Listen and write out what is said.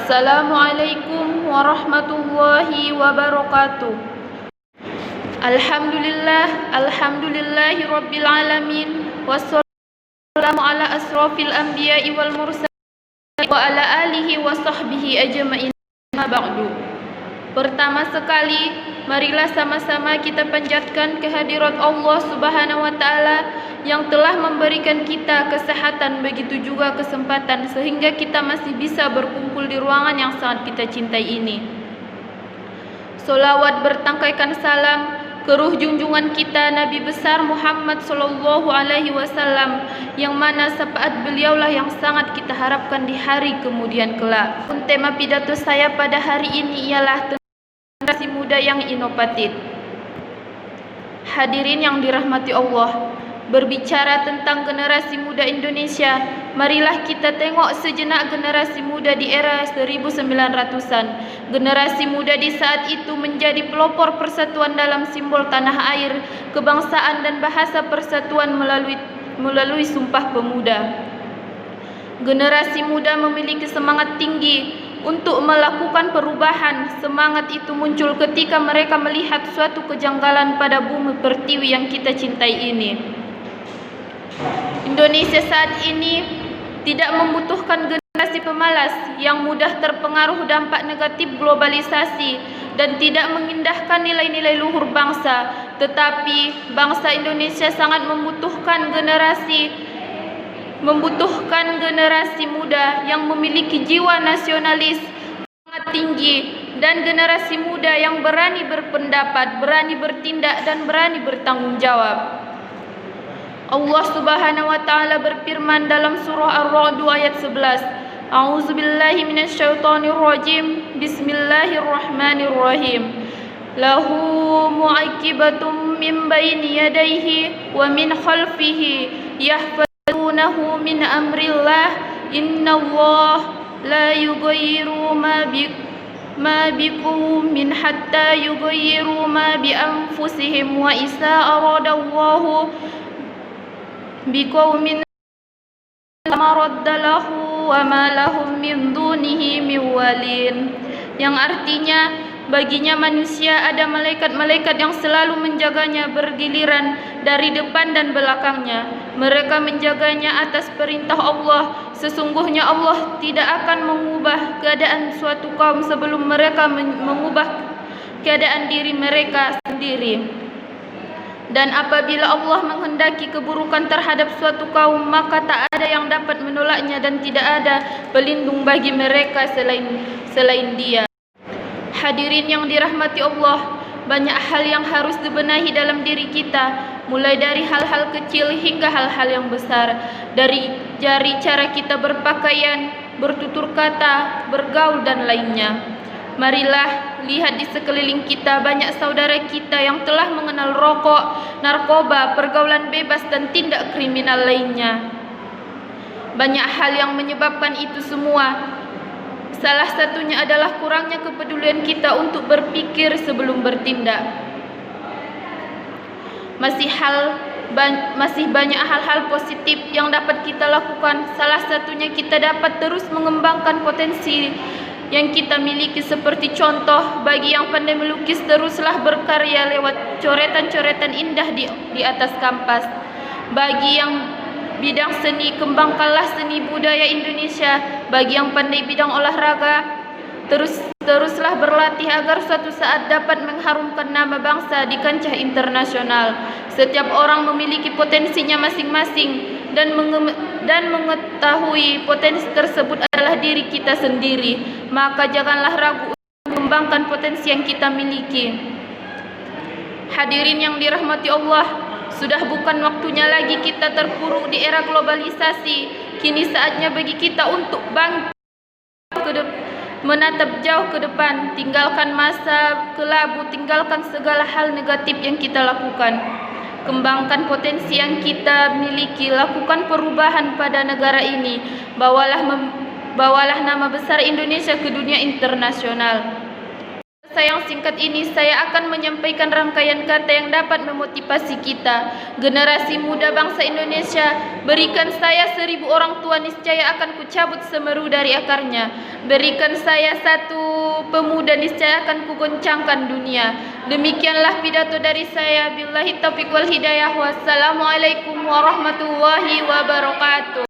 Assalamualaikum warahmatullahi wabarakatuh. Alhamdulillahi rabbil alamin. Wassalamu ala asrafil anbiya'i wal mursalin wa ala alihi wa sahbihi ajma'in. Ba'du. Pertama sekali, marilah sama-sama kita panjatkan kehadirat Allah Subhanahu wa taala yang telah memberikan kita kesehatan, begitu juga kesempatan sehingga kita masih bisa berkumpul di ruangan yang sangat kita cintai ini. Solawat bertangkaikan salam ke ruh junjungan kita Nabi besar Muhammad sallallahu alaihi wasallam, yang mana syafaat beliaulah yang sangat kita harapkan di hari kemudian kelak. Tema pidato saya pada hari ini ialah generasi muda yang inovatif. Hadirin yang dirahmati Allah, berbicara tentang generasi muda Indonesia, marilah kita tengok sejenak generasi muda di era 1900-an. Generasi muda di saat itu menjadi pelopor persatuan dalam simbol tanah air, kebangsaan dan bahasa persatuan melalui Sumpah Pemuda. Generasi muda memiliki semangat tinggi untuk melakukan perubahan. Semangat itu muncul ketika mereka melihat suatu kejanggalan pada bumi pertiwi yang kita cintai ini. Indonesia saat ini tidak membutuhkan generasi pemalas yang mudah terpengaruh dampak negatif globalisasi dan tidak mengindahkan nilai-nilai luhur bangsa, tetapi bangsa Indonesia sangat membutuhkan generasi muda yang memiliki jiwa nasionalis sangat tinggi dan generasi muda yang berani berpendapat, berani bertindak dan berani bertanggung jawab. Allah Subhanahu wa taala berfirman dalam surah Ar-Ra'd ayat 11. A'udzubillahi minasyaitonir rajim. Bismillahirrahmanirrahim. Lahu mu'aqibatum min baini yadayhi wa min khalfihi yahfazunahu min amrillah. Innallaha la yughayyiru ma biqaumin hatta yughayyiru ma bi anfusihim wa isa aradallahu biqaumin maraddalahu wa ma lahum min dunihi min walin. Yang artinya, baginya manusia ada malaikat-malaikat yang selalu menjaganya bergiliran dari depan dan belakangnya. Mereka menjaganya atas perintah Allah. Sesungguhnya Allah tidak akan mengubah keadaan suatu kaum sebelum mereka mengubah keadaan diri mereka sendiri. Dan apabila Allah menghendaki keburukan terhadap suatu kaum, maka tak ada yang dapat menolaknya dan tidak ada pelindung bagi mereka selain Dia. Hadirin yang dirahmati Allah, banyak hal yang harus dibenahi dalam diri kita, mulai dari hal-hal kecil hingga hal-hal yang besar. Dari cara kita berpakaian, bertutur kata, bergaul dan lainnya. Marilah lihat di sekeliling kita, banyak saudara kita yang telah mengenal rokok, narkoba, pergaulan bebas dan tindak kriminal lainnya. Banyak hal yang menyebabkan itu semua. Salah satunya adalah kurangnya kepedulian kita untuk berpikir sebelum bertindak. Masih banyak hal-hal positif yang dapat kita lakukan. Salah satunya kita dapat terus mengembangkan potensi yang kita miliki, seperti contoh, bagi yang pandai melukis, teruslah berkarya lewat coretan-coretan indah di atas kanvas. Bagi yang bidang seni, kembangkanlah seni budaya Indonesia. Bagi yang pandai bidang olahraga, teruslah berlatih agar suatu saat dapat mengharumkan nama bangsa di kancah internasional. Setiap orang memiliki potensinya masing-masing, dan mengetahui potensi tersebut adalah diri kita sendiri. Maka janganlah ragu untuk mengembangkan potensi yang kita miliki. Hadirin yang dirahmati Allah, sudah bukan waktunya lagi kita terpuruk di era globalisasi. Kini saatnya bagi kita untuk bangkit, menatap jauh ke depan, tinggalkan masa kelabu, tinggalkan segala hal negatif yang kita lakukan. Kembangkan potensi yang kita miliki, lakukan perubahan pada negara ini. Bawalah nama besar Indonesia ke dunia internasional. masa yang singkat ini, saya akan menyampaikan rangkaian kata yang dapat memotivasi kita. Generasi muda bangsa Indonesia, berikan saya 1000 orang tua, niscaya akan kucabut semeru dari akarnya. Berikan saya 1 pemuda, niscaya akan kugoncangkan dunia. Demikianlah pidato dari saya. Billahi taufiq wal hidayah. Wassalamualaikum warahmatullahi wabarakatuh.